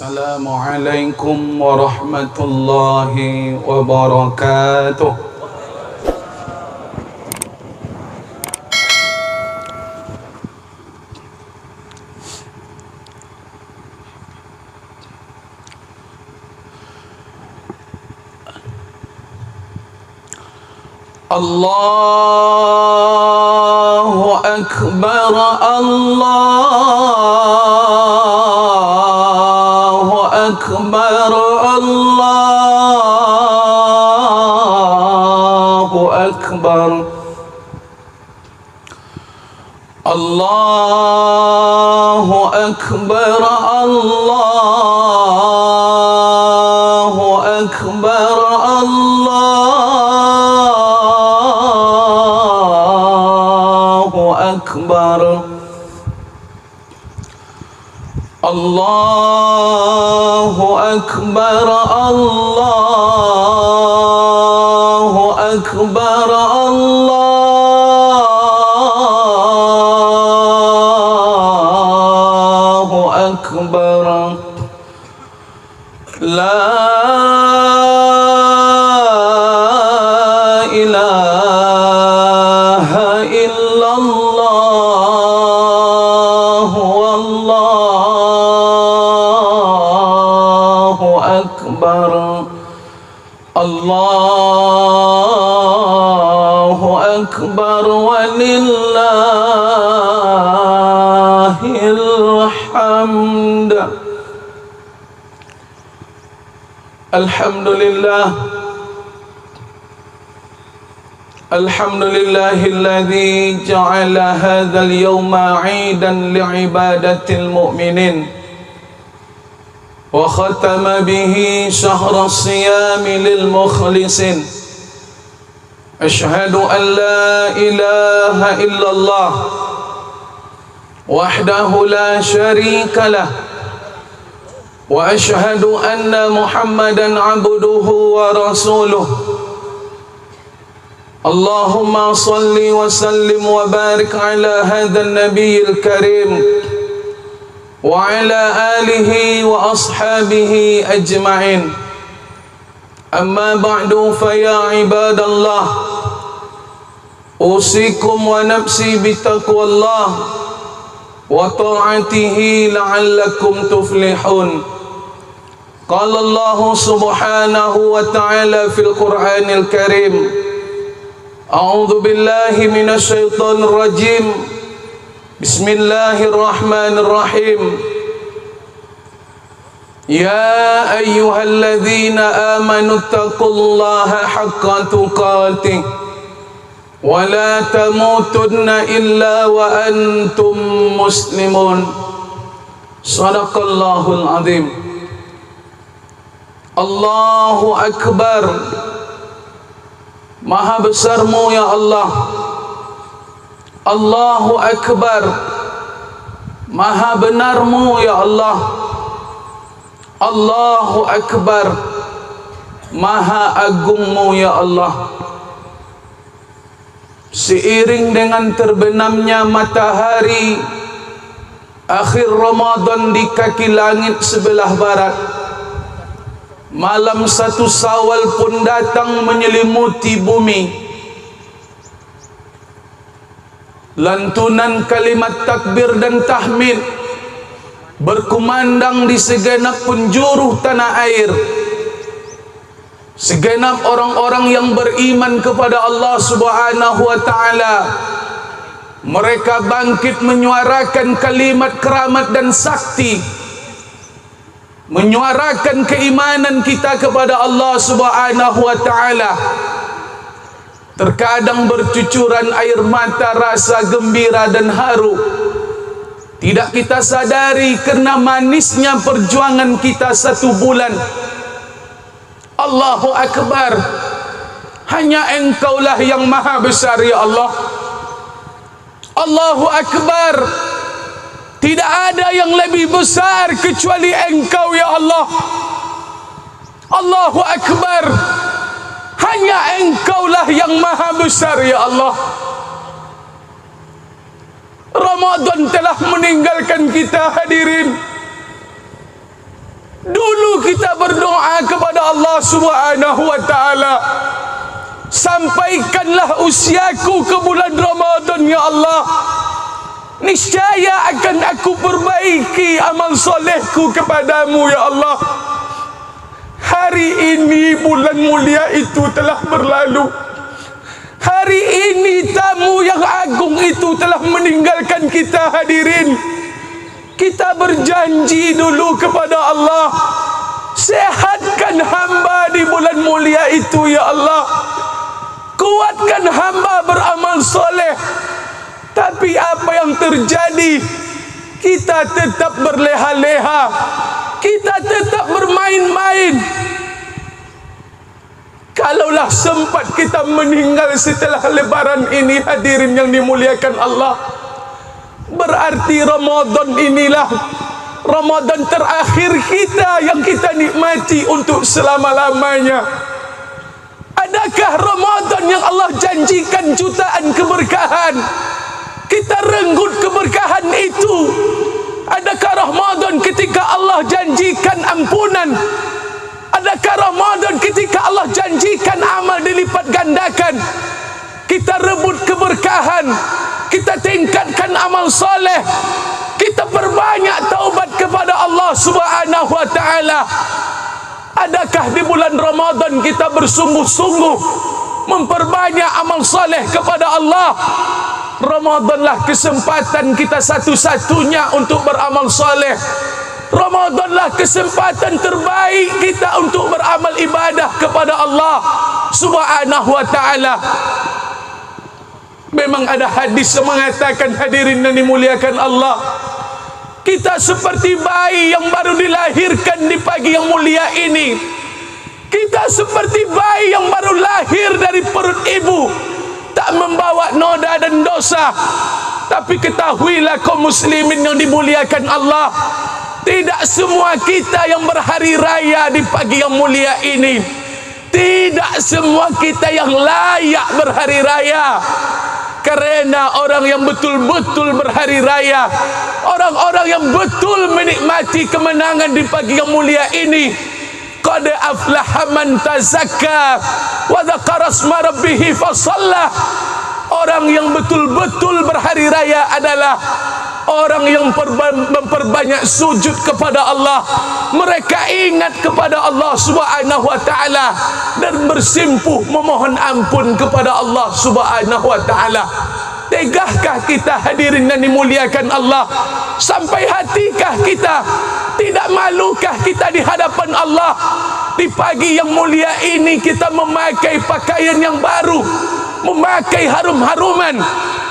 Assalamualaikum warahmatullahi wabarakatuh. Allahu Akbar, Allahu Akbar, Allahu Akbar, Allahu Akbar, Allahu Akbar, Allahu Akbar, Allahu Akbar, Allahu Akbar. La ilaha illallah, wallahu akbar, Allahu akbar, walillahil hamd. Alhamdulillah, alhamdulillahilladzi ja'ala hadzal yawma 'idan li'ibadatil mu'minin wa khatama bihi syahra siyami lil mukhlisin. Ashhadu an la ilaha illallah wahdahu la syarika lah wa ashhadu anna Muhammadan 'abduhu wa rasuluh. Allahumma salli wa sallim wa barik ala hadzal nabiyil karim wa ala alihi wa ashabihi ajma'in. Amma ba'du, fa ya ibadallah, usikum wa nafsi bitaqwallah wa ta'atihi la'allakum tuflihun. Qala Allah subhanahu wa ta'ala fil Qur'anil Karim, a'udzu billahi minasy syaithanir rajim. Bismillahirrahmanirrahim. Ya ayyuhalladzina amanu taqullaha haqqa tuqatih wa la tamutunna illa wa antum muslimun. Shadaqallahul azim. Allahu akbar. Maha besarmu ya Allah. Allahu akbar. Maha benarmu ya Allah. Allahu akbar. Maha agungmu ya Allah. Seiring dengan terbenamnya matahari akhir Ramadan di kaki langit sebelah barat, malam 1 Syawal pun datang menyelimuti bumi. Lantunan kalimat takbir dan tahmid berkumandang di segenap penjuru tanah air. Segenap orang-orang yang beriman kepada Allah Subhanahu wa ta'ala, mereka bangkit menyuarakan kalimat keramat dan sakti, menyuarakan keimanan kita kepada Allah Subhanahu wa ta'ala. Terkadang bercucuran air mata rasa gembira dan haru. Tidak kita sadari karena manisnya perjuangan kita 1 bulan. Allahu akbar. Hanya Engkaulah yang maha besar ya Allah. Allahu akbar. Tidak ada yang lebih besar kecuali Engkau ya Allah. Allahu akbar. Hanya Engkaulah yang maha besar ya Allah. Ramadan telah meninggalkan kita hadirin. Dulu kita berdoa kepada Allah Subhanahu wa taala, sampaikanlah usiaku ke bulan Ramadan ya Allah, niscaya akan aku perbaiki amal solehku kepadamu ya Allah. Hari ini bulan mulia itu telah berlalu. Hari ini tamu yang agung itu telah meninggalkan kita hadirin. Kita berjanji dulu kepada Allah, sehatkan hamba di bulan mulia itu ya Allah, kuatkan hamba beramal soleh. Tapi apa yang terjadi? Kita tetap berleha-leha, kita tetap bermain-main. Kalaulah sempat kita meninggal setelah lebaran ini hadirin yang dimuliakan Allah, berarti Ramadan inilah Ramadan terakhir kita yang kita nikmati untuk selama-lamanya. Adakah Ramadan yang Allah janjikan jutaan keberkahan, kita renggut keberkahan itu? Adakah Ramadan ketika Allah janjikan ampunan? Adakah Ramadan ketika Allah janjikan amal dilipat gandakan? Kita rebut keberkahan, kita tingkatkan amal soleh, kita perbanyak taubat kepada Allah Subhanahu wa taala. Adakah di bulan Ramadan kita bersungguh-sungguh memperbanyak amal soleh kepada Allah? Ramadanlah kesempatan kita satu-satunya untuk beramal soleh. Ramadanlah kesempatan terbaik kita untuk beramal ibadah kepada Allah Subhanahu wa taala. Memang ada hadis yang mengatakan hadirin yang dimuliakan Allah, kita seperti bayi yang baru dilahirkan di pagi yang mulia ini. Kita seperti bayi yang baru lahir dari perut ibu, tak membawa noda dan dosa. Tapi ketahuilah kaum muslimin yang dimuliakan Allah, tidak semua kita yang berhari raya di pagi yang mulia ini. Tidak semua kita yang layak berhari raya. Karena orang yang betul-betul berhari raya, orang-orang yang betul menikmati kemenangan di pagi yang mulia ini, qad aflaha man tazakka wa dzakara asma rabbih fasalla. Orang yang betul-betul berhari raya adalah orang yang memperbanyak sujud kepada Allah. Mereka ingat kepada Allah Subhanahu wa taala dan bersimpuh memohon ampun kepada Allah Subhanahu wa taala. Tegakah kita hadirin yang dimuliakan Allah? Sampai hatikah kita? Tidak malukah kita di hadapan Allah? Di pagi yang mulia ini kita memakai pakaian yang baru, memakai harum-haruman,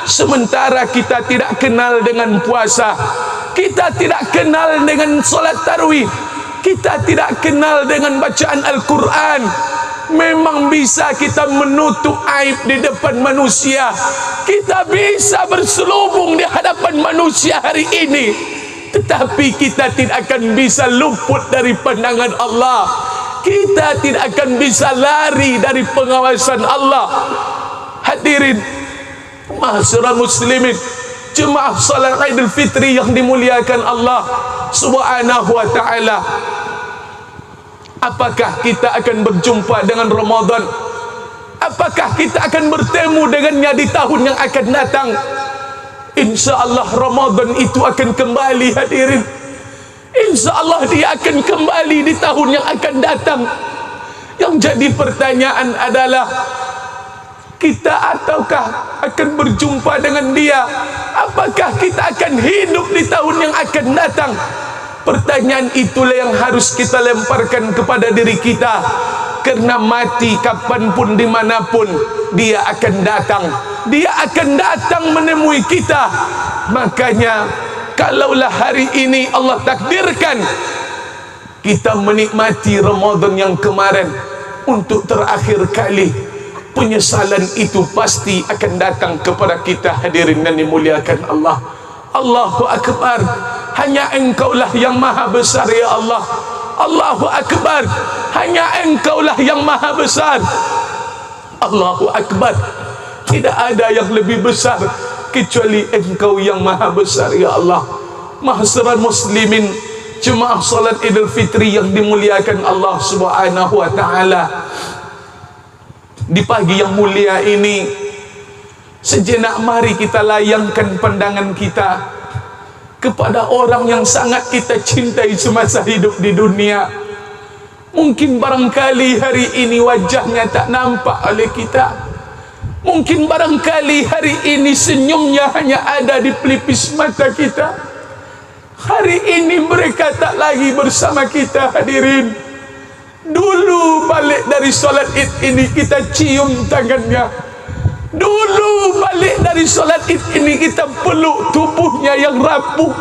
sementara kita tidak kenal dengan puasa, kita tidak kenal dengan solat tarawih, kita tidak kenal dengan bacaan Al-Quran. Memang bisa kita menutup aib di depan manusia, kita bisa berselubung di hadapan manusia hari ini, tetapi kita tidak akan bisa luput dari pandangan Allah. Kita tidak akan bisa lari dari pengawasan Allah. Hadirin mahsyarul muslimin, jemaah salat Idul Fitri yang dimuliakan Allah Subhanahu wa taala, apakah kita akan berjumpa dengan Ramadan? Apakah kita akan bertemu dengannya di tahun yang akan datang? InsyaAllah Ramadan itu akan kembali hadirin. InsyaAllah dia akan kembali di tahun yang akan datang. Yang jadi pertanyaan adalah, kita ataukah akan berjumpa dengan dia? Apakah kita akan hidup di tahun yang akan datang? Pertanyaan itulah yang harus kita lemparkan kepada diri kita. Karena mati kapanpun dimanapun dia akan datang. Dia akan datang menemui kita. Makanya kalaulah hari ini Allah takdirkan kita menikmati Ramadan yang kemarin untuk terakhir kali, penyesalan itu pasti akan datang kepada kita hadirin dan dimuliakan Allah. Allahu Akbar. Hanya Engkaulah yang maha besar ya Allah. Allahu Akbar. Hanya Engkaulah yang maha besar. Allahu Akbar. Tidak ada yang lebih besar kecuali Engkau yang maha besar ya Allah. Mahsyarul muslimin, jemaah salat Idul Fitri yang dimuliakan Allah Subhanahu wa taala. Di pagi yang mulia ini, sejenak mari kita layangkan pandangan kita kepada orang yang sangat kita cintai semasa hidup di dunia. Mungkin barangkali hari ini wajahnya tak nampak oleh kita. Mungkin barangkali hari ini senyumnya hanya ada di pelipis mata kita. Hari ini mereka tak lagi bersama kita, hadirin. Dulu balik dari solat Id ini kita cium tangannya. Dulu balik dari solat Id ini kita peluk tubuhnya yang rapuh.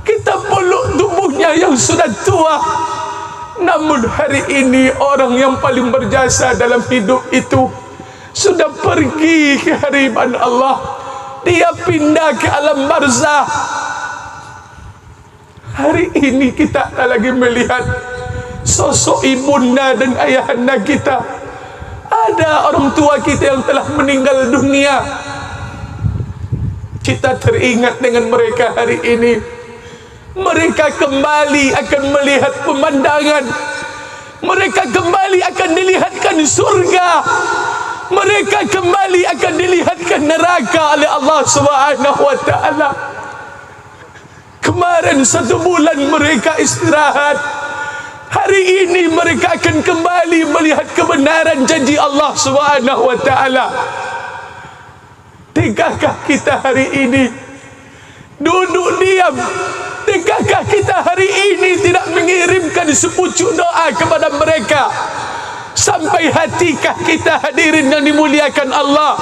Kita peluk tubuhnya yang sudah tua. Namun hari ini orang yang paling berjasa dalam hidup itu sudah pergi ke hadirat Allah. Dia pindah ke alam barzah. Hari ini kita tak lagi melihat sosok ibunda dan ayahanda kita. Ada orang tua kita yang telah meninggal dunia. Kita teringat dengan mereka hari ini. Mereka kembali akan melihat pemandangan. Mereka kembali akan dilihatkan surga. Mereka kembali akan dilihatkan neraka oleh Allah Subhanahu wa taala. Kemarin 1 bulan mereka istirahat. Hari ini mereka akan kembali melihat kebenaran janji Allah Subhanahu wa taala. Tegakah kita hari ini duduk diam? Tegakah kita hari ini tidak mengirimkan sepucuk doa kepada mereka? Sampai hatikah kita, hadirin yang dimuliakan Allah?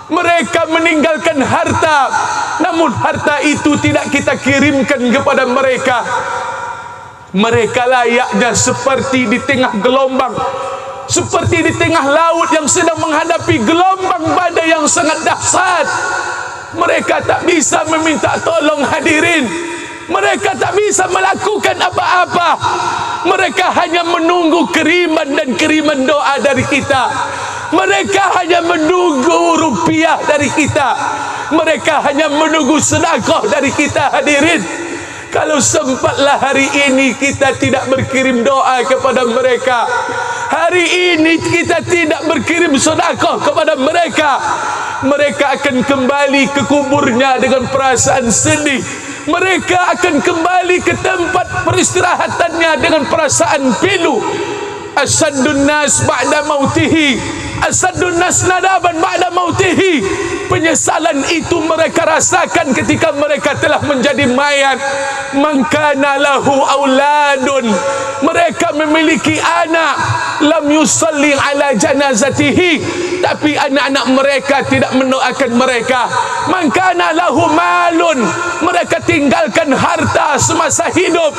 Mereka meninggalkan harta, namun harta itu tidak kita kirimkan kepada mereka. Mereka layaknya seperti di tengah gelombang, seperti di tengah laut yang sedang menghadapi gelombang badai yang sangat dahsyat. Mereka tak bisa meminta tolong, hadirin. Mereka tak bisa melakukan apa-apa. Mereka hanya menunggu kiriman dan kiriman doa dari kita. Mereka hanya menunggu rupiah dari kita. Mereka hanya menunggu sedekah dari kita, hadirin. Kalau sempatlah hari ini kita tidak berkirim doa kepada mereka, hari ini kita tidak berkirim sedekah kepada mereka, mereka akan kembali ke kuburnya dengan perasaan sedih. Mereka akan kembali ke tempat peristirahatannya dengan perasaan pilu. Asaddun nas ba'da mautihi, asaddun nas nadaban ba'da mautihi. Penyesalan itu mereka rasakan ketika mereka telah menjadi mayat. Mangkana lahu auladun, mereka memiliki anak, lam yusalli ala janazatihi, tapi anak-anak mereka tidak mendoakan mereka. Mangkana lahu malun, mereka tinggalkan harta semasa hidup,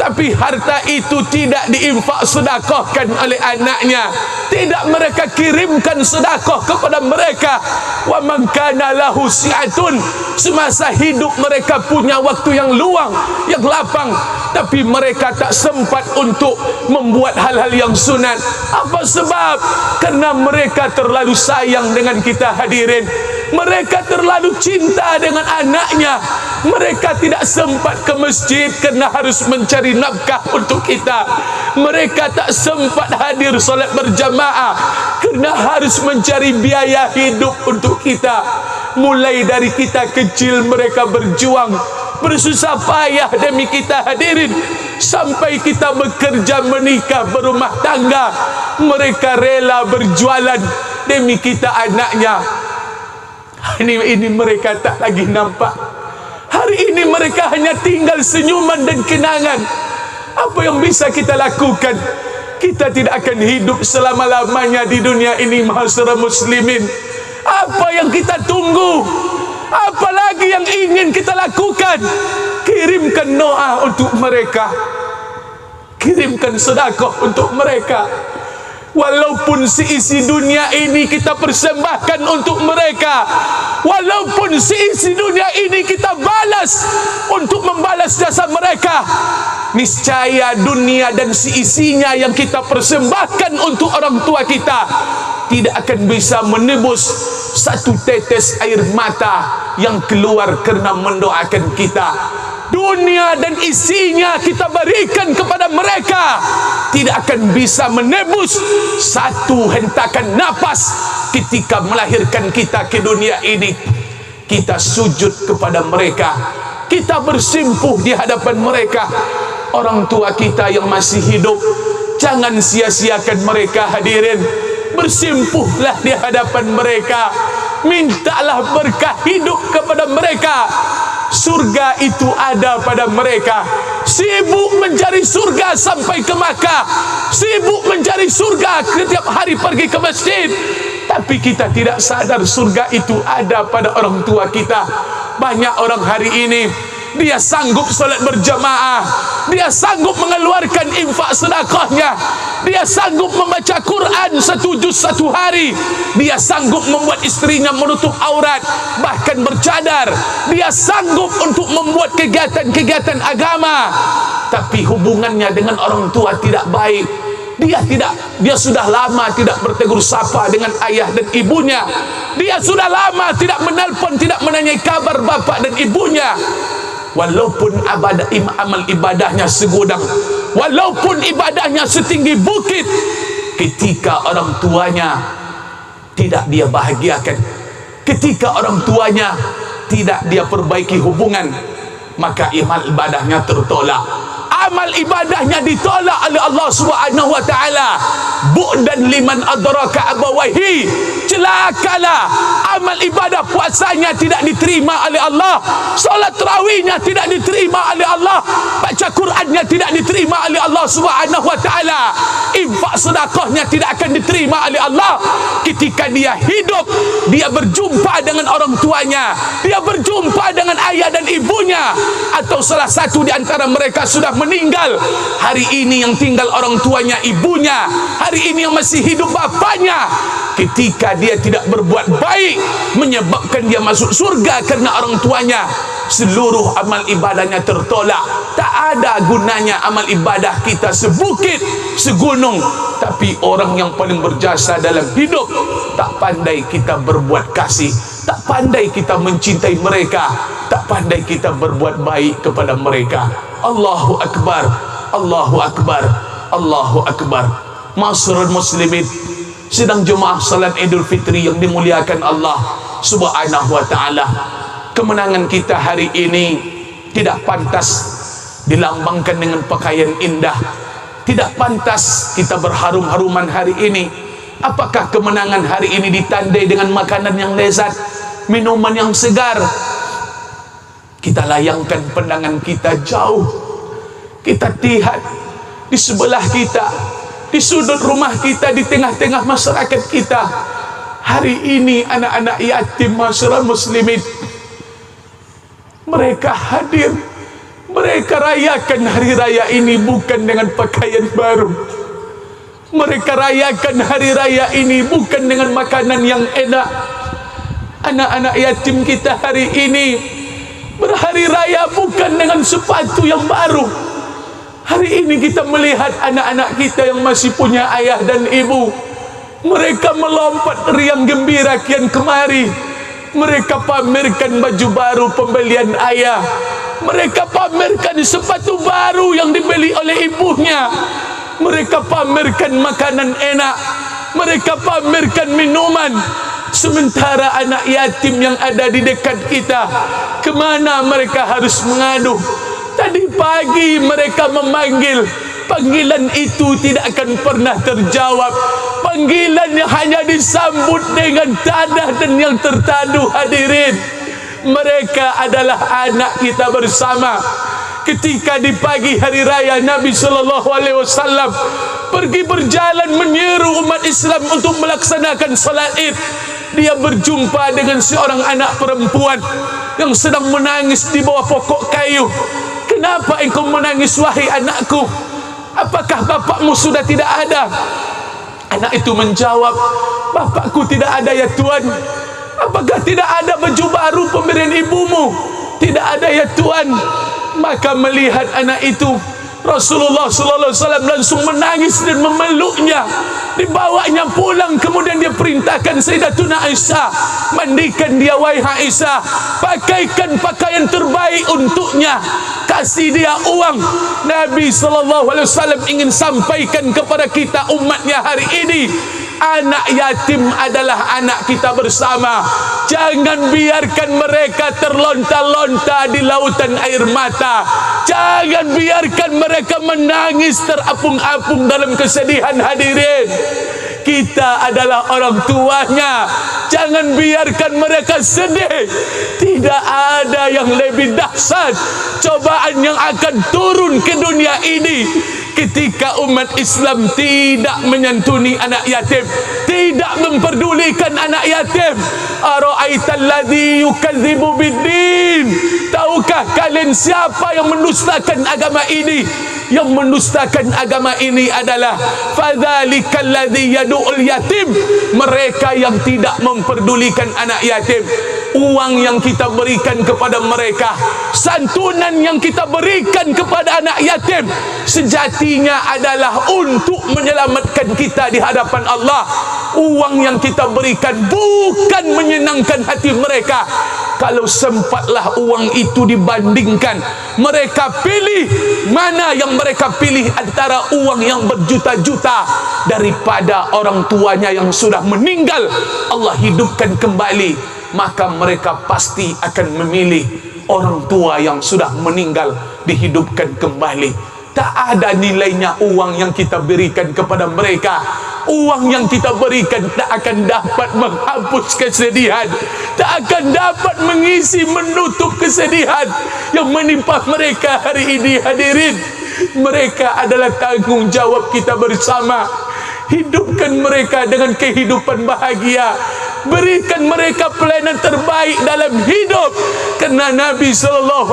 tapi harta itu tidak diinfak sedekahkan oleh anaknya, tidak mereka kirimkan sedekah kepada mereka. Wa man kana lahu si'atun, semasa hidup mereka punya waktu yang luang, yang lapang, tapi mereka tak sempat untuk membuat hal-hal yang sunat. Apa sebab? Karena mereka terlalu sayang dengan kita, hadirin. Mereka terlalu cinta dengan anaknya. Mereka tidak sempat ke masjid kerana harus mencari nafkah untuk kita. Mereka tak sempat hadir solat berjamaah kerana harus mencari biaya hidup untuk kita. Mulai dari kita kecil mereka berjuang, bersusah payah demi kita, hadirin. Sampai kita bekerja, menikah, berumah tangga, mereka rela berjualan demi kita, anaknya. Ini mereka tak lagi nampak. Hari ini mereka hanya tinggal senyuman dan kenangan. Apa yang bisa kita lakukan? Kita tidak akan hidup selama-lamanya di dunia ini, mahasiswa muslimin. Apa yang kita tunggu? Apa lagi yang ingin kita lakukan? Kirimkan doa untuk mereka, kirimkan sedekah untuk mereka. Walaupun seisi dunia ini kita persembahkan untuk mereka, walaupun seisi dunia ini kita balas untuk membalas jasa mereka, niscaya dunia dan seisinya yang kita persembahkan untuk orang tua kita tidak akan bisa menebus satu tetes air mata yang keluar kerana mendoakan kita. dunia dan isinya kita berikan kepada mereka, tidak akan bisa menebus satu hentakan napas ketika melahirkan kita ke dunia ini. Kita sujud kepada mereka, kita bersimpuh di hadapan mereka. Orang tua kita yang masih hidup, jangan sia-siakan mereka hadirin. Bersimpuhlah di hadapan mereka, mintalah berkah hidup kepada mereka. Surga itu ada pada mereka. Sibuk mencari surga sampai ke Makkah, sibuk mencari surga setiap hari pergi ke masjid, tapi kita tidak sadar surga itu ada pada orang tua kita. Banyak orang hari ini dia sanggup solat berjamaah, dia sanggup mengeluarkan infak sedekahnya, dia sanggup membaca Quran 1 juz 1 hari, dia sanggup membuat istrinya menutup aurat, bahkan bercadar, dia sanggup untuk membuat kegiatan-kegiatan agama, tapi hubungannya dengan orang tua tidak baik. Dia sudah lama tidak bertegur sapa dengan ayah dan ibunya. Dia sudah lama tidak menelpon, tidak menanyai kabar bapak dan ibunya. Walaupun amal ibadahnya segudang, walaupun ibadahnya setinggi bukit, ketika orang tuanya tidak dia bahagiakan, ketika orang tuanya tidak dia perbaiki hubungan, maka amal ibadahnya tertolak. Amal ibadahnya ditolak oleh Allah Subhanahu wa taala. Bu'dan liman adraka abawahi, celakalah amal ibadah puasanya tidak diterima oleh Allah, solat tarawihnya tidak diterima oleh Allah, baca Qurannya tidak diterima oleh Allah Subhanahu wa taala, infak sedekahnya tidak akan diterima oleh Allah. Ketika dia hidup, dia berjumpa dengan orang tuanya, dia berjumpa dengan ayah dan ibunya, atau salah satu di antara mereka sudah meninggal. Hari ini yang tinggal orang tuanya, ibunya. Hari ini yang masih hidup bapaknya. Ketika dia tidak berbuat baik menyebabkan dia masuk surga karena orang tuanya, seluruh amal ibadahnya tertolak. Tak ada gunanya amal ibadah kita sebukit, segunung, tapi orang yang paling berjasa dalam hidup tak pandai kita berbuat kasih, tak pandai kita mencintai mereka, tak pandai kita berbuat baik kepada mereka. Allahu Akbar, Allahu Akbar, Allahu Akbar. Masyarul muslimin, sedang jemaah salat Idul Fitri yang dimuliakan Allah Subhanahu wa taala. Kemenangan kita hari ini tidak pantas dilambangkan dengan pakaian indah, tidak pantas kita berharum-haruman hari ini. Apakah kemenangan hari ini ditandai dengan makanan yang lezat, minuman yang segar? Kita layangkan pandangan kita jauh, kita lihat di sebelah kita, di sudut rumah kita, di tengah-tengah masyarakat kita. Hari ini anak-anak yatim masyarakat muslimin, mereka hadir, mereka rayakan hari raya ini bukan dengan pakaian baru, mereka rayakan hari raya ini bukan dengan makanan yang enak. Anak-anak yatim kita hari ini berhari raya bukan dengan sepatu yang baru. Hari ini kita melihat anak-anak kita yang masih punya ayah dan ibu, mereka melompat riang gembira kian kemari. Mereka pamerkan baju baru pembelian ayah, mereka pamerkan sepatu baru yang dibeli oleh ibunya, mereka pamerkan makanan enak, mereka pamerkan minuman. Sementara anak yatim yang ada di dekat kita, kemana mereka harus mengadu? Tadi pagi mereka memanggil, panggilan itu tidak akan pernah terjawab. Panggilan yang hanya disambut dengan tadah dan yang tertadu hadirin. Mereka adalah anak kita bersama. Ketika di pagi hari raya Nabi SAW pergi berjalan menyeru umat Islam untuk melaksanakan salat Id, dia berjumpa dengan seorang anak perempuan yang sedang menangis di bawah pokok kayu. Kenapa engkau menangis wahai anakku? Apakah bapakmu sudah tidak ada? Anak itu menjawab, bapakku tidak ada ya Tuan. Apakah tidak ada baju baru pemberian ibumu? Tidak ada ya Tuan. Maka melihat anak itu, Rasulullah sallallahu alaihi wasallam langsung menangis dan memeluknya, dibawanya pulang. Kemudian dia perintahkan Sayyidatuna Aisyah, mandikan dia wahai Aisyah, pakaikan pakaian terbaik untuknya, kasih dia uang. Nabi sallallahu alaihi wasallam ingin sampaikan kepada kita umatnya hari ini, anak yatim adalah anak kita bersama. Jangan biarkan mereka terlonta-lonta di lautan air mata. Jangan biarkan mereka menangis terapung-apung dalam kesedihan. Hadirin, kita adalah orang tuanya. Jangan biarkan mereka sedih. Tidak ada yang lebih dahsyat cobaan yang akan turun ke dunia ini ketika umat Islam tidak menyantuni anak yatim, tidak memperdulikan anak yatim. Ara'aital ladzi yukadzibu biddin, tahukah kalian siapa yang mendustakan agama ini? Yang mendustakan agama ini adalah fadzalikal ladzi yad'ul yatim, mereka yang tidak memperdulikan anak yatim. Uang yang kita berikan kepada mereka, santunan yang kita berikan kepada anak yatim, sejatinya adalah untuk menyelamatkan kita di hadapan Allah. Uang yang kita berikan bukan menyenangkan hati mereka. Kalau sempatlah uang itu dibandingkan, mereka pilih mana yang mereka pilih antara uang yang berjuta-juta daripada orang tuanya yang sudah meninggal, Allah hidupkan kembali, maka mereka pasti akan memilih orang tua yang sudah meninggal dihidupkan kembali. Tak ada nilainya uang yang kita berikan kepada mereka. Uang yang kita berikan tak akan dapat menghapus kesedihan, tak akan dapat mengisi, menutup kesedihan yang menimpa mereka hari ini. Hadirin, mereka adalah tanggungjawab kita bersama. Hidupkan mereka dengan kehidupan bahagia, berikan mereka pelayanan terbaik dalam hidup, karena Nabi SAW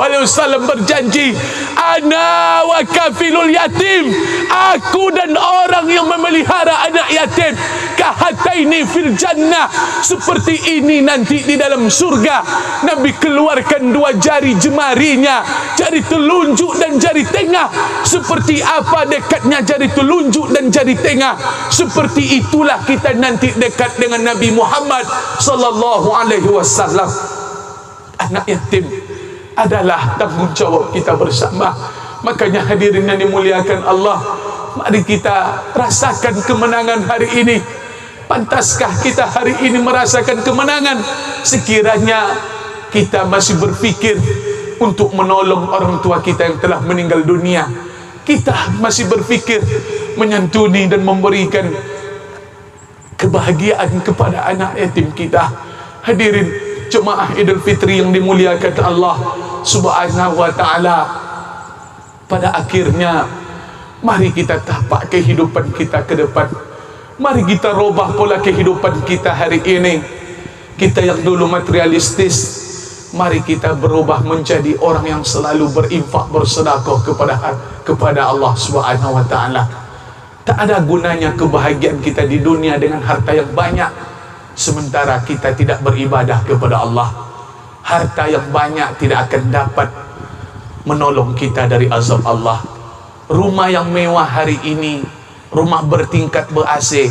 berjanji, ana wa kafilul yatim, aku dan orang yang memelihara anak yatim, kahataini fil jannah, seperti ini nanti di dalam surga. Nabi keluarkan dua jari jemarinya, jari telunjuk dan jari tengah. Seperti apa dekatnya jari telunjuk dan jari tengah, seperti itulah kita nanti dekat dengan Nabi Muhammad sallallahu alaihi wasallam. Anak yatim adalah tanggungjawab kita bersama. Makanya hadirin yang dimuliakan Allah, mari kita rasakan kemenangan hari ini. Pantaskah kita hari ini merasakan kemenangan? Sekiranya kita masih berfikir untuk menolong orang tua kita yang telah meninggal dunia, kita masih berfikir menyantuni dan memberikan kebahagiaan kepada anak yatim kita. Hadirin jemaah Idul Fitri yang dimuliakan Allah Subhanahu wa taala, pada akhirnya mari kita tapak kehidupan kita ke depan. Mari kita robah pola kehidupan kita hari ini. Kita yang dulu materialistis, mari kita berubah menjadi orang yang selalu berinfak, bersedekah kepada Allah Subhanahu wa taala. Tak ada gunanya kebahagiaan kita di dunia dengan harta yang banyak, sementara kita tidak beribadah kepada Allah. Harta yang banyak tidak akan dapat menolong kita dari azab Allah. Rumah yang mewah hari ini, rumah bertingkat ber-AC,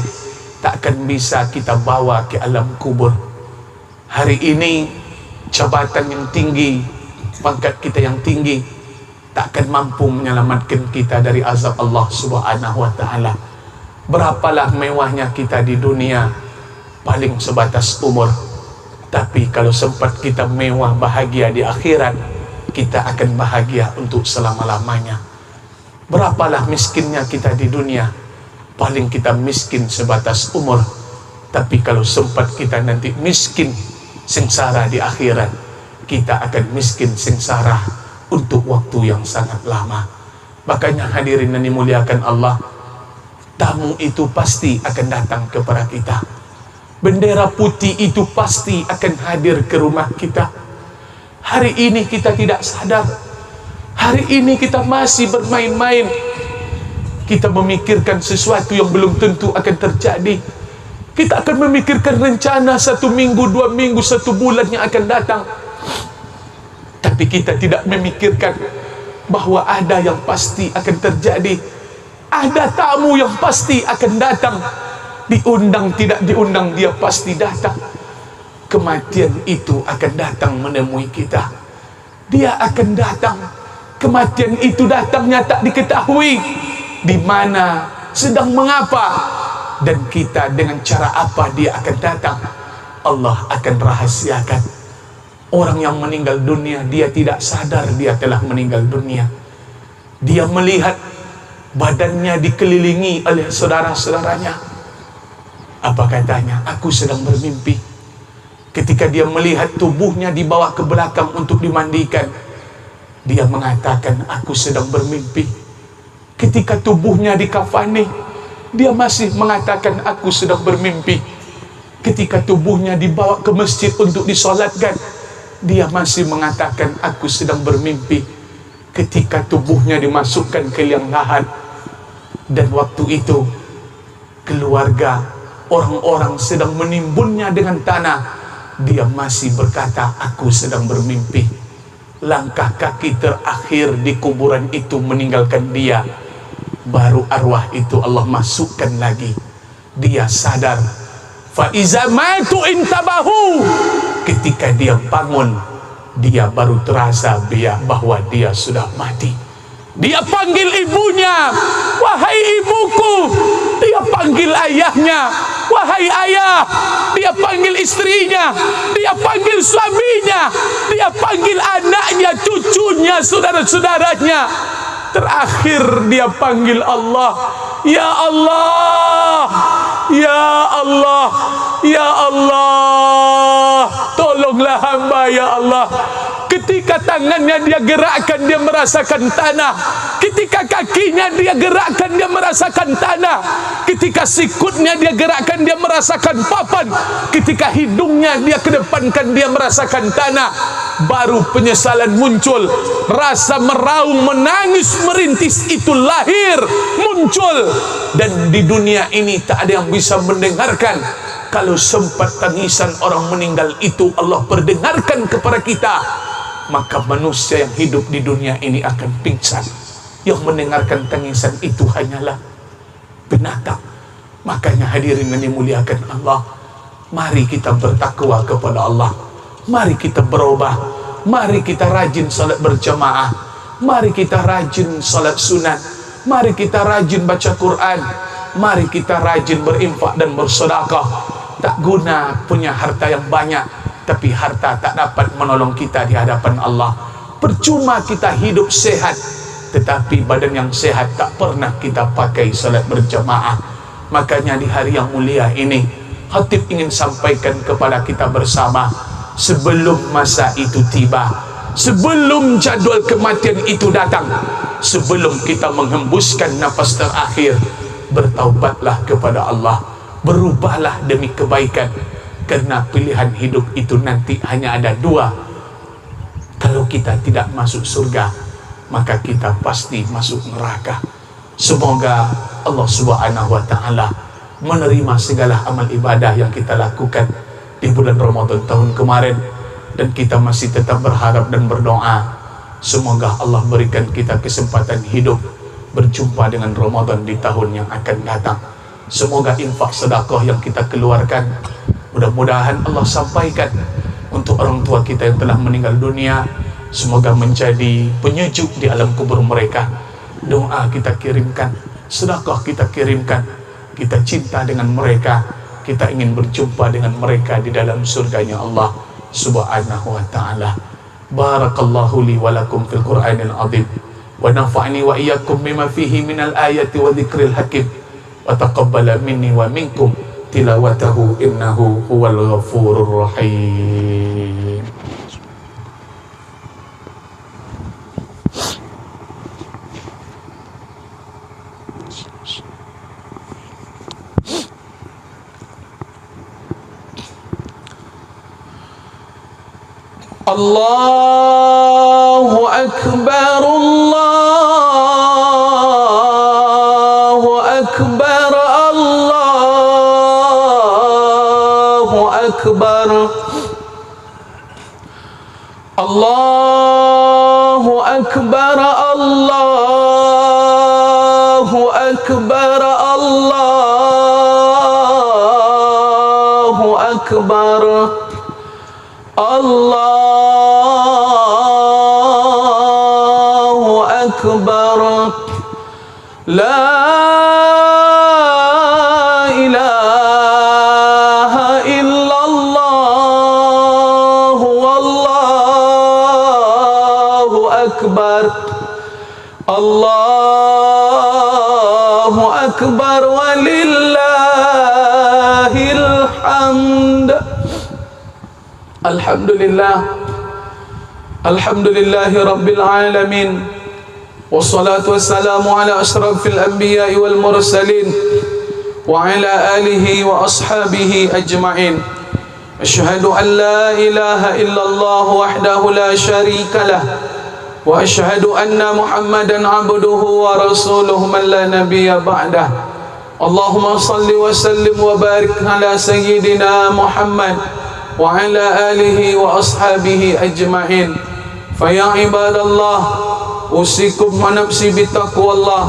tak akan bisa kita bawa ke alam kubur. Hari ini jabatan yang tinggi, pangkat kita yang tinggi, tak akan mampu menyelamatkan kita dari azab Allah Subhanahu wa taala. Berapalah mewahnya kita di dunia, paling sebatas umur. Tapi kalau sempat kita mewah bahagia di akhirat, kita akan bahagia untuk selama-lamanya. Berapalah miskinnya kita di dunia, paling kita miskin sebatas umur. Tapi kalau sempat kita nanti miskin sengsara di akhirat, kita akan miskin sengsara untuk waktu yang sangat lama. Makanya hadirin yang dimuliakan Allah, tamu itu pasti akan datang kepada kita. Bendera putih itu pasti akan hadir ke rumah kita. Hari ini kita tidak sadar. Hari ini kita masih bermain-main. Kita memikirkan sesuatu yang belum tentu akan terjadi. Kita akan memikirkan rencana 1 minggu, 2 minggu, 1 bulan yang akan datang. Tapi kita tidak memikirkan bahwa ada yang pasti akan terjadi, ada tamu yang pasti akan datang. Diundang tidak diundang, dia pasti datang. Kematian itu akan datang menemui kita. Dia akan datang. Kematian itu datangnya tak diketahui di mana, sedang mengapa, dan kita dengan cara apa dia akan datang. Allah akan rahasiakan. Orang yang meninggal dunia, dia tidak sadar dia telah meninggal dunia. Dia melihat badannya dikelilingi oleh saudara-saudaranya. Apa katanya? Aku sedang bermimpi. Ketika dia melihat tubuhnya dibawa ke belakang untuk dimandikan, dia mengatakan, aku sedang bermimpi. Ketika tubuhnya dikafani, dia masih mengatakan, aku sedang bermimpi. Ketika tubuhnya dibawa ke masjid untuk disolatkan, dia masih mengatakan, aku sedang bermimpi. Ketika tubuhnya dimasukkan ke liang lahat, dan waktu itu keluarga, orang-orang sedang menimbunnya dengan tanah, dia masih berkata, aku sedang bermimpi. Langkah kaki terakhir di kuburan itu meninggalkan dia. Baru arwah itu Allah masukkan lagi. Dia sadar. Fa iza matu intabahu. Ketika dia bangun, dia baru terasa bahwa dia sudah mati. Dia panggil ibunya, wahai ibuku. Dia panggil ayahnya, wahai ayah. Dia panggil istrinya, dia panggil suaminya, dia panggil anaknya, cucunya, saudara-saudaranya. Terakhir dia panggil Allah. Ya Allah, ya Allah, ya Allah, tolonglah hamba ya Allah. Ketika tangannya dia gerakkan, dia merasakan tanah. Ketika kakinya dia gerakkan, dia merasakan tanah. Ketika sikutnya dia gerakkan, dia merasakan papan. Ketika hidungnya dia kedepankan, dia merasakan tanah. Baru penyesalan muncul. Rasa meraung, menangis, merintis itu lahir, muncul. Dan di dunia ini tak ada yang bisa mendengarkan. Kalau sempat tangisan orang meninggal itu Allah perdengarkan kepada kita, maka manusia yang hidup di dunia ini akan pingsan. Yang mendengarkan tangisan itu hanyalah binatang. Makanya hadirin yang dimuliakan Allah, mari kita bertakwa kepada Allah. Mari kita berubah. Mari kita rajin salat berjamaah. Mari kita rajin salat sunat. Mari kita rajin baca Quran. Mari kita rajin berinfak dan bersedekah. Tak guna punya harta yang banyak, tapi harta tak dapat menolong kita di hadapan Allah. Percuma kita hidup sehat, tetapi badan yang sehat tak pernah kita pakai salat berjamaah. Makanya di hari yang mulia ini, khatib ingin sampaikan kepada kita bersama, sebelum masa itu tiba, sebelum jadual kematian itu datang, sebelum kita menghembuskan nafas terakhir, bertaubatlah kepada Allah, berubahlah demi kebaikan. Karena pilihan hidup itu nanti hanya ada dua. Kalau kita tidak masuk surga, maka kita pasti masuk neraka. Semoga Allah Subhanahu wa ta'ala menerima segala amal ibadah yang kita lakukan di bulan Ramadan tahun kemarin. Dan kita masih tetap berharap dan berdoa, semoga Allah berikan kita kesempatan hidup berjumpa dengan Ramadan di tahun yang akan datang. Semoga infak sedekah yang kita keluarkan, mudah-mudahan Allah sampaikan untuk orang tua kita yang telah meninggal dunia. Semoga menjadi penyejuk di alam kubur mereka. Doa kita kirimkan, sedekah kita kirimkan. Kita cinta dengan mereka, kita ingin berjumpa dengan mereka di dalam surganya Allah Subhanahu wa ta'ala. Barakallahu li wa lakum fil Qur'anil azim, wa nafa'ni wa iyyakum bima fihi minal ayati wa dzikril hakim, wa taqabbala minni wa minkum tilawatahu innahu huwal ghafurur rahim. Allahu Akbar, Allahu Akbar, Allahu Akbar, Allahu أكبر الله أكبر الله أكبر الله أكبر لا إله إلا الله والله أكبر الله أكبر ولله الحمد. Alhamdulillah, alhamdulillahi rabbil alamin, wassalatu wassalamu ala ashrafil anbiya'i wal mursalin wa ala alihi wa ashabihi ajma'in. Asyhadu an la ilaha illallah wahdahu la syarika lah wa asyhadu anna Muhammadan abduhu wa rasuluhu man la nabiyya ba'dah. Allahumma salli wa sallim wa barik ala sayyidina Muhammad wa ala alihi wa ashabihi ajma'in. Faya ibadallah, usikum wa nafsi bitaqwallah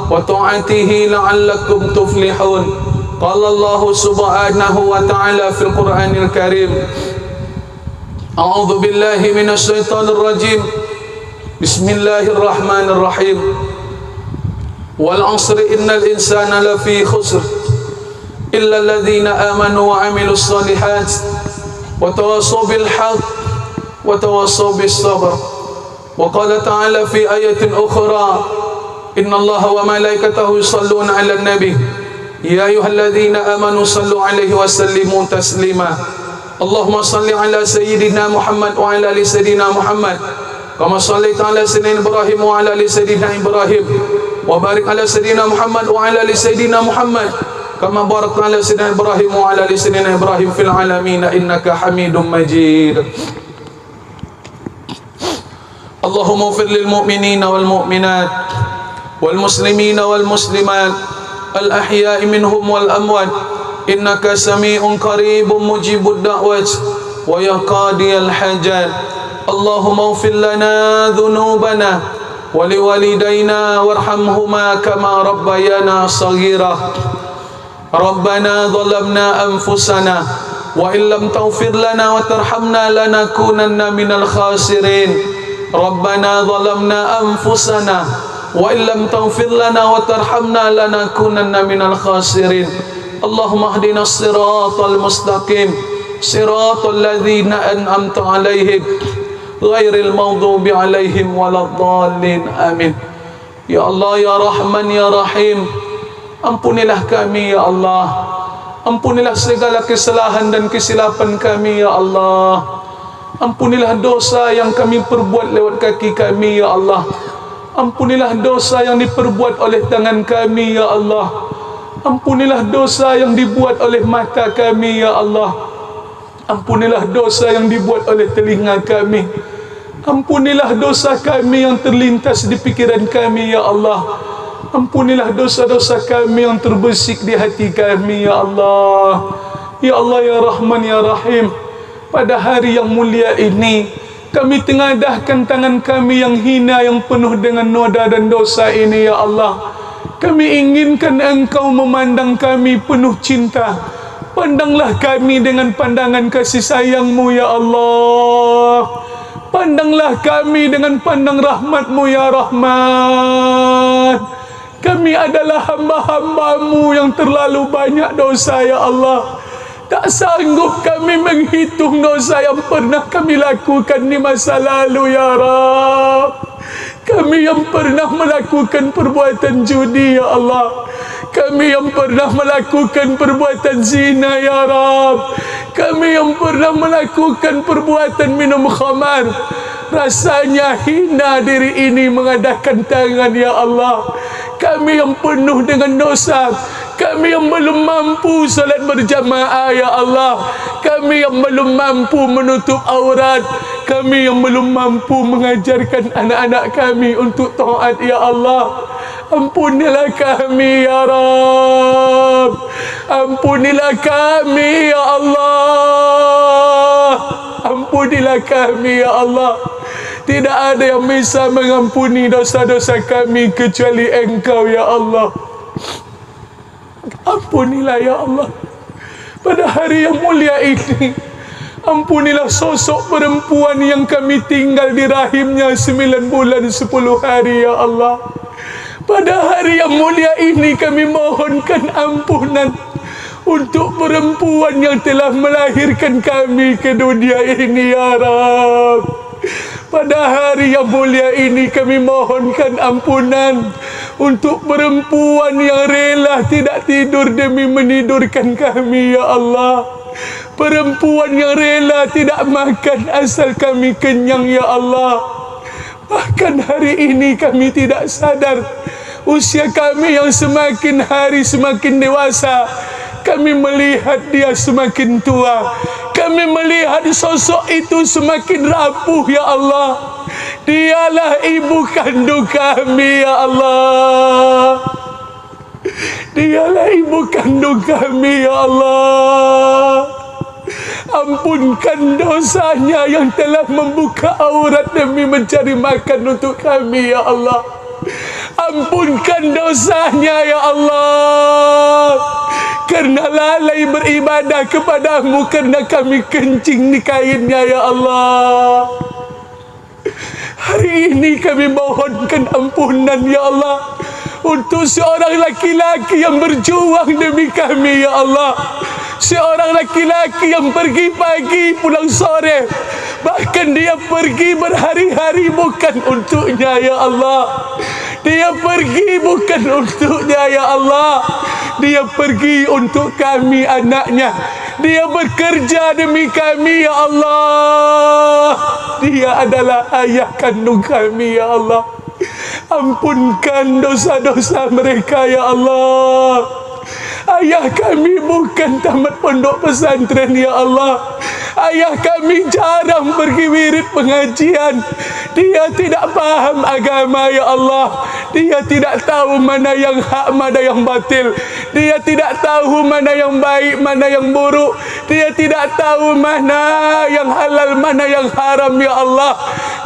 wa ta'atihi la'allakum tuflihun. Qala Allah subhanahu wa ta'ala fil Qur'anil Karim, a'udzu billahi minasy syaithanir rajim. Bismillahirrahmanirrahim. Wal 'asri innal insana lafi khusr illa alladhina amanu wa 'amilus shalihat wa tawassaw bil haqq wa tawassaw bis sabr. Wa qala ta'ala fi ayatin ukhra, inna Allaha wa malaikatahu yusalluna 'alan nabi ya ayyuhalladzina amanu sallu 'alaihi wa sallimu taslima. Allahumma salli 'ala sayyidina Muhammad wa 'ala ali sayyidina Muhammad kama shallaita 'ala sayyidina Ibrahim wa 'ala ali sayyidina Ibrahim wa barik 'ala sayyidina Muhammad wa 'ala ali sayyidina Muhammad kama barakta 'ala sayyidina Ibrahim wa 'ala ali sayyidina Ibrahim fil 'alamin innaka Hamidum Majid. Allahumma ighfir lil mu'minina wal mu'minat wal muslimina wal muslimat al ahya'i minhum wal amwat innaka sami'un qaribun mujibud da'wat wa ya qadiyal hajat. Allahumma ighfir lana dhunubana wa liwalidayna warhamhuma kama rabbayana saghira. Rabbana zalamna anfusana wa illam taghfir lana wa tarhamna lanakunanna minal khasirin. Rabbana zalamna anfusana wa illam taghfir lana wa tarhamna lanakunanna minal khasirin. Allahumma hdina as-siratal mustaqim, siratal ladzina an'amta 'alaihim ghairil maghdubi 'alaihim waladdallin. Amin. Ya Allah, ya Rahman, ya Rahim, ampunilah kami ya Allah. Ampunilah segala kesalahan dan kesilapan kami ya Allah. Ampunilah dosa yang kami perbuat lewat kaki kami ya Allah. Ampunilah dosa yang diperbuat oleh tangan kami ya Allah. Ampunilah dosa yang dibuat oleh mata kami ya Allah. Ampunilah dosa yang dibuat oleh telinga kami. Ampunilah dosa kami yang terlintas di pikiran kami ya Allah. Ampunilah dosa-dosa kami yang terbersih di hati kami ya Allah. Ya Allah, ya Rahman, ya Rahim, pada hari yang mulia ini kami tengadahkan tangan kami yang hina, yang penuh dengan noda dan dosa ini ya Allah. Kami inginkan Engkau memandang kami penuh cinta. Pandanglah kami dengan pandangan kasih sayang-Mu ya Allah. Pandanglah kami dengan pandang rahmat-Mu ya Rahman. Kami adalah hamba-hamba-Mu yang terlalu banyak dosa ya Allah. Tak sanggup kami menghitung dosa yang pernah kami lakukan di masa lalu ya Rabb. Kami yang pernah melakukan perbuatan judi ya Allah. Kami yang pernah melakukan perbuatan zina ya Rabb. Kami yang pernah melakukan perbuatan minum khamar. Rasanya hina diri ini mengadakan tangan ya Allah. Kami yang penuh dengan dosa. Kami yang belum mampu salat berjamaah ya Allah. Kami yang belum mampu menutup aurat. Kami yang belum mampu mengajarkan anak-anak kami untuk taat ya Allah. Ampunilah kami ya Rabb. Ampunilah kami ya Allah. Ampunilah kami ya Allah. Tidak ada yang bisa mengampuni dosa-dosa kami kecuali Engkau ya Allah. Ampunilah ya Allah pada hari yang mulia ini. Ampunilah sosok perempuan yang kami tinggal di rahimnya 9 bulan 10 hari ya Allah. Pada hari yang mulia ini kami mohonkan ampunan untuk perempuan yang telah melahirkan kami ke dunia ini ya Rabb. Pada hari yang mulia ini kami mohonkan ampunan untuk perempuan yang rela tidak tidur demi menidurkan kami ya Allah. Perempuan yang rela tidak makan asal kami kenyang ya Allah. Bahkan hari ini kami tidak sadar usia kami yang semakin hari semakin dewasa. Kami melihat dia semakin tua. Kami melihat sosok itu semakin rapuh ya Allah. Dialah ibu kandung kami ya Allah. Dialah ibu kandung kami ya Allah. Ampunkan dosanya yang telah membuka aurat demi mencari makan untuk kami ya Allah. Ampunkan dosanya ya Allah. Karena lalai beribadah kepadamu, karena kami kencing di kainnya ya Allah. Hari ini kami mohonkan ampunan ya Allah untuk seorang laki-laki yang berjuang demi kami ya Allah. Seorang laki-laki yang pergi pagi pulang sore, bahkan dia pergi berhari-hari bukan untuknya ya Allah. Dia pergi bukan untuknya ya Allah. Dia pergi untuk kami anaknya. Dia bekerja demi kami ya Allah. Dia adalah ayah kandung kami ya Allah. Ampunkan dosa-dosa mereka ya Allah. Ayah kami bukan tamat pondok pesantren ya Allah. Ayah kami jarang pergi wirid pengajian. Dia tidak paham agama ya Allah. Dia tidak tahu mana yang hak, mana yang batil. Dia tidak tahu mana yang baik, mana yang buruk. Dia tidak tahu mana yang halal, mana yang haram ya Allah.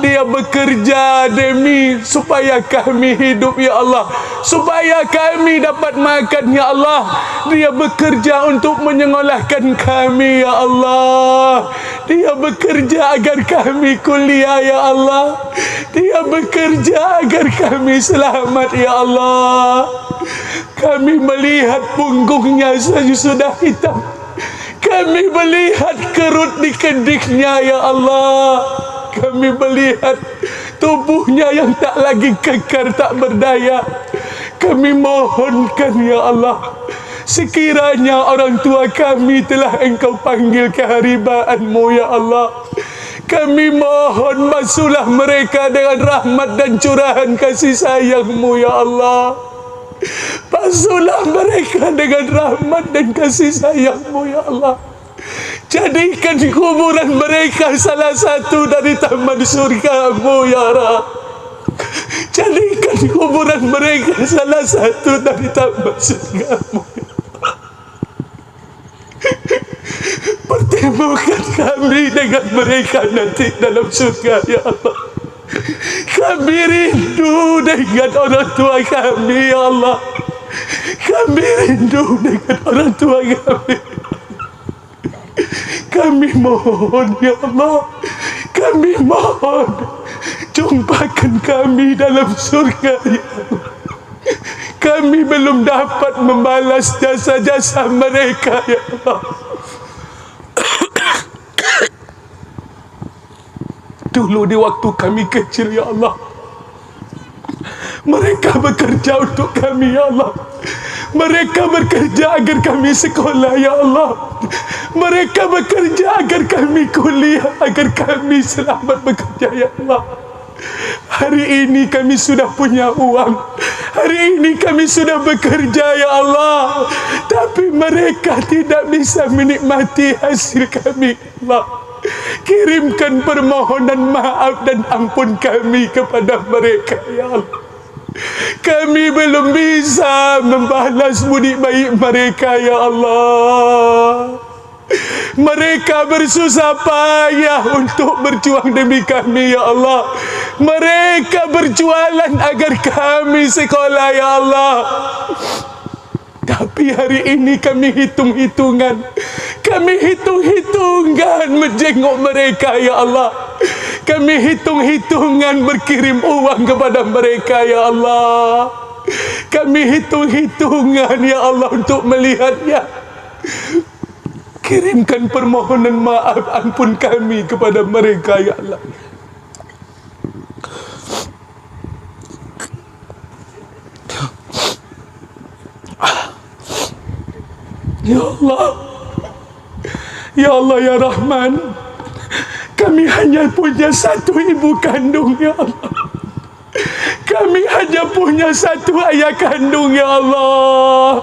Dia bekerja demi supaya kami hidup ya Allah, supaya kami dapat makan ya Allah. Dia bekerja untuk menyekolahkan kami ya Allah. Dia bekerja agar kami kuliah ya Allah. Dia bekerja agar kami selamat ya Allah. Kami melihat punggungnya saja sudah hitam. Kami melihat kerut di kediknya ya Allah. Kami melihat tubuhnya yang tak lagi kekar, tak berdaya. Kami mohonkan ya Allah, sekiranya orang tua kami telah Engkau panggil keharibaanmu ya Allah, kami mohon basuhlah mereka dengan rahmat dan curahan kasih sayang-Mu ya Allah. Basuhlah mereka dengan rahmat dan kasih sayang-Mu ya Allah. Jadikan kuburan mereka salah satu dari taman surga-Mu ya Rabb. Jadikan kuburan mereka salah satu dari taman surga-Mu ya Allah. Pertemukan kami dengan mereka nanti dalam surga ya Allah. Kami rindu dengan orang tua kami ya Allah. Kami rindu dengan orang tua kami. Kami mohon ya Allah, kami mohon jumpakan kami dalam surga ya Allah. Kami belum dapat membalas jasa-jasa mereka ya Allah. Dulu di waktu kami kecil ya Allah, mereka bekerja untuk kami ya Allah. Mereka bekerja agar kami sekolah ya Allah. Mereka bekerja agar kami kuliah, agar kami selamat bekerja ya Allah. Hari ini kami sudah punya uang. Hari ini kami sudah bekerja ya Allah. Tapi mereka tidak bisa menikmati hasil kami ya Allah. Kirimkan permohonan maaf dan ampun kami kepada mereka ya Allah. Kami belum bisa membalas budi baik mereka ya Allah. Mereka bersusah payah untuk berjuang demi kami ya Allah. Mereka berjualan agar kami sekolah ya Allah. Tapi hari ini kami hitung-hitungan, kami hitung-hitungan menjenguk mereka ya Allah. Kami hitung-hitungan berkirim uang kepada mereka ya Allah. Kami hitung-hitungan ya Allah untuk melihatnya. Kirimkan permohonan maaf ampun kami kepada mereka ya Allah. Ya Allah, ya Allah ya Rahman, kami hanya punya satu ibu kandung ya Allah. Kami hanya punya satu ayah kandung ya Allah.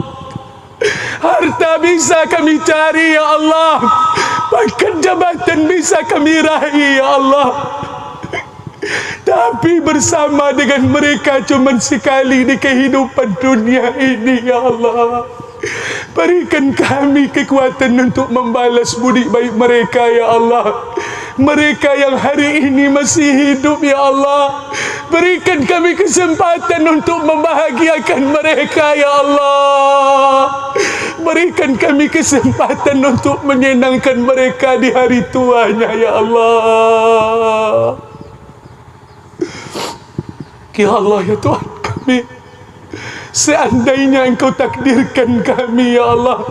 Harta bisa kami cari ya Allah, bahkan jabatan bisa kami raih ya Allah. Tapi bersama dengan mereka cuma sekali di kehidupan dunia ini ya Allah. Berikan kami kekuatan untuk membalas budi baik mereka ya Allah. Mereka yang hari ini masih hidup ya Allah, berikan kami kesempatan untuk membahagiakan mereka ya Allah. Berikan kami kesempatan untuk menyenangkan mereka di hari tuanya ya Allah. Ya Allah ya Tuhan kami, seandainya Engkau takdirkan kami ya Allah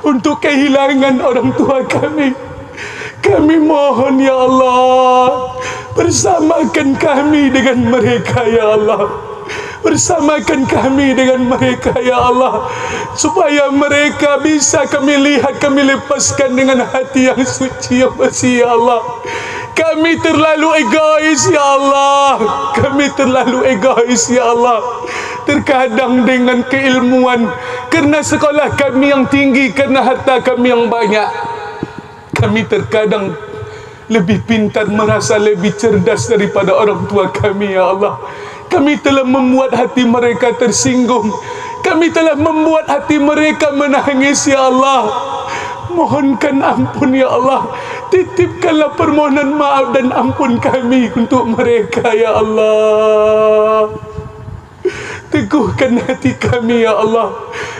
untuk kehilangan orang tua kami, kami mohon ya Allah, bersamakan kami dengan mereka ya Allah. Bersamakan kami dengan mereka ya Allah, supaya mereka bisa kami lihat, kami lepaskan dengan hati yang suci yang bersih ya Allah. Kami terlalu egois ya Allah, kami terlalu egois ya Allah. Terkadang dengan keilmuan, kerana sekolah kami yang tinggi, kerana harta kami yang banyak, kami terkadang lebih pintar, merasa lebih cerdas daripada orang tua kami ya Allah. Kami telah membuat hati mereka tersinggung, kami telah membuat hati mereka menangis ya Allah. Mohonkan ampun ya Allah, titipkanlah permohonan maaf dan ampun kami untuk mereka ya Allah. Teguhkan hati kami ya Allah,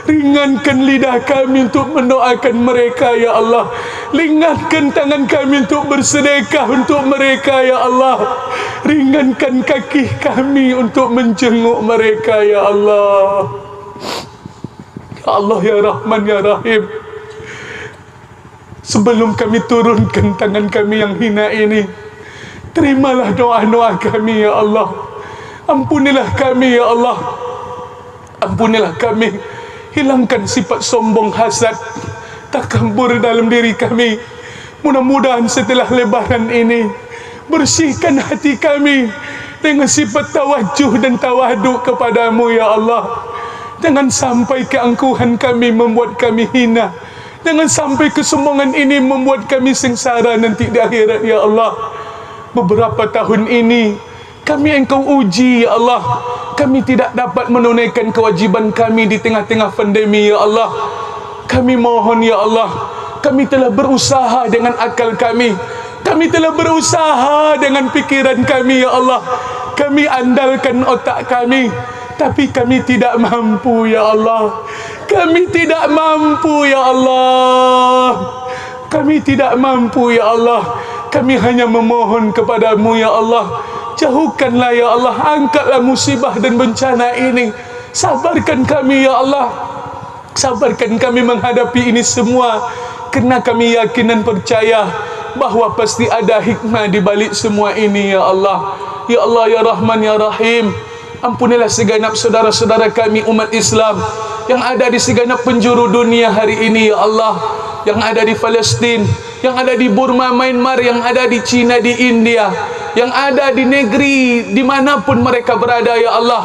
ringankan lidah kami untuk mendoakan mereka ya Allah. Ringankan tangan kami untuk bersedekah untuk mereka ya Allah. Ringankan kaki kami untuk menjenguk mereka ya Allah. Ya Allah ya Rahman ya Rahim, sebelum kami turunkan tangan kami yang hina ini, terimalah doa-doa kami ya Allah. Ampunilah kami ya Allah, ampunilah kami. Hilangkan sifat sombong, hasad, takabur dalam diri kami. Mudah-mudahan setelah lebaran ini, bersihkan hati kami dengan sifat tawajuh dan tawaduk kepadamu ya Allah. Jangan sampai keangkuhan kami membuat kami hina. Jangan sampai kesombongan ini membuat kami sengsara nanti di akhirat ya Allah. Beberapa tahun ini kami Engkau uji ya Allah. Kami tidak dapat menunaikan kewajiban kami di tengah-tengah pandemi ya Allah. Kami mohon ya Allah, kami telah berusaha dengan akal kami, kami telah berusaha dengan pikiran kami ya Allah. Kami andalkan otak kami, tapi kami tidak mampu ya Allah. Kami tidak mampu ya Allah. Kami tidak mampu ya Allah. Kami hanya memohon kepadamu ya Allah, jauhkanlah ya Allah, angkatlah musibah dan bencana ini. Sabarkan kami ya Allah, sabarkan kami menghadapi ini semua, kerana kami yakin dan percaya bahawa pasti ada hikmah di balik semua ini ya Allah. Ya Allah ya Rahman ya Rahim, ampunilah segenap saudara-saudara kami umat Islam yang ada di segenap penjuru dunia hari ini ya Allah. Yang ada di Palestin, yang ada di Burma, Myanmar, yang ada di China, di India, yang ada di negeri dimanapun mereka berada ya Allah.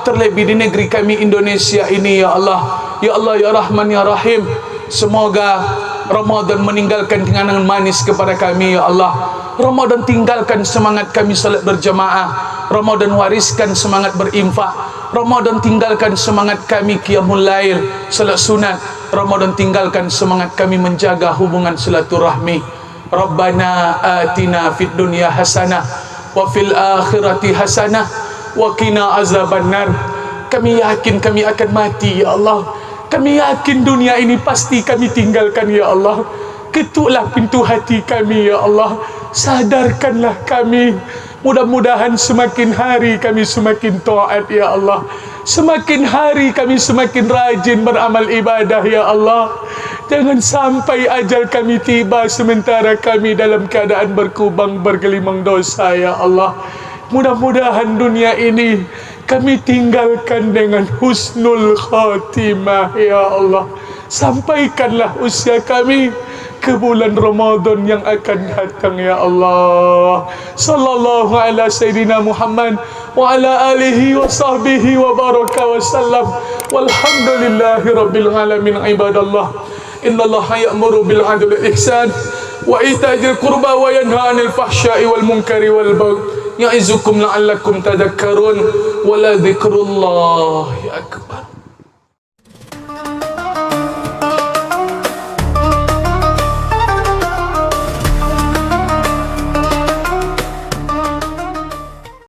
Terlebih di negeri kami Indonesia ini ya Allah. Ya Allah ya Rahman ya Rahim, semoga Ramadan meninggalkan kenangan manis kepada kami ya Allah. Ramadan tinggalkan semangat kami salat berjamaah. Ramadan wariskan semangat berinfak. Ramadan tinggalkan semangat kami qiyamul lail, salat sunat. Ramadan tinggalkan semangat kami menjaga hubungan silaturahmi. Rabbana atina fid dunya hasanah wa fil akhirati hasanah wa qina azabannar. Kami yakin kami akan mati ya Allah. Kami yakin dunia ini pasti kami tinggalkan ya Allah. Ketuklah pintu hati kami ya Allah. Sadarkanlah kami. Mudah-mudahan semakin hari kami semakin taat ya Allah. Semakin hari kami semakin rajin beramal ibadah ya Allah. Jangan sampai ajal kami tiba sementara kami dalam keadaan berkubang bergelimang dosa ya Allah. Mudah-mudahan dunia ini kami tinggalkan dengan husnul khatimah ya Allah. Sampaikanlah usia kami ke bulan Ramadan yang akan datang ya Allah. Sallallahu ala Sayyidina Muhammad wa ala alihi wa sahbihi wa baraka wa sallam. Walhamdulillahi rabbil alamin. Ibadallah, innallaha ya'muru bil adli wal ihsan wa ita'il qurba wa yanha 'anil fahsya'i wal munkari wal baghi ya'izukum la'allakum tadhakkarun wa la dzikrullahi akbar.